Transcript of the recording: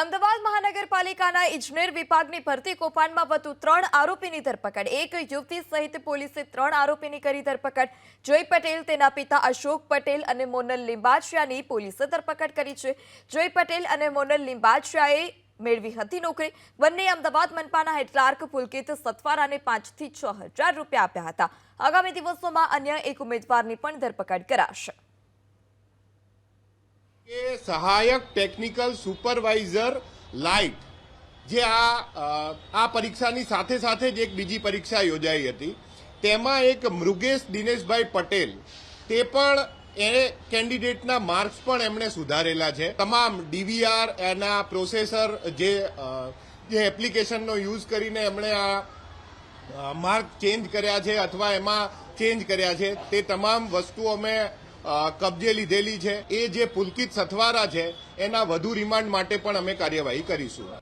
અમદાવાદ મહાનગરપાલિકાના ઇજનેર વિભાગની ભરતી કૌભાંડમાં વધુ 3 આરોપીની ધરપકડ। એક યુવતી સહિત પોલીસે 3 આરોપીની કરી ધરપકડ। જોય પટેલ, તેના પિતા અશોક પટેલ અને મોનલ લિંબાચિયાની પોલીસે ધરપકડ કરી છે। જોય પટેલ અને મોનલ લિંબાચિયાએ મેળવી હતી નોકરી। બંને અમદાવાદ મનપાના હેડ ક્લાર્ક પુલકિત સથવારાને 5 થી 6 હજાર રૂપિયા આપ્યા હતા। આગામી દિવસોમાં અન્ય એક ઉમેદવારની પણ ધરપકડ કરાશે। કે સહાયક ટેકનિકલ સુપરવાઇઝર લાઇટ જે આ પરીક્ષાની સાથે સાથે જ એક બીજી પરીક્ષા યોજાઈ હતી, તેમાં એક મૃગેશ દિનેશભાઈ પટેલ, તે પણ એ કેન્ડિડેટના માર્ક્સ પણ એમણે સુધારેલા છે। તમામ ડીવીઆર એના પ્રોસેસર જે એપ્લિકેશનનો યુઝ કરીને એમણે આ માર્ક ચેન્જ કર્યા છે અથવા એમાં ચેન્જ કર્યા છે, તે તમામ વસ્તુઓ અમે કબજે લીધેલી છે। એ જે પુલકિત સથવારા છે એના વધુ રિમાન્ડ માટે પણ અમે કાર્યવાહી કરીશું।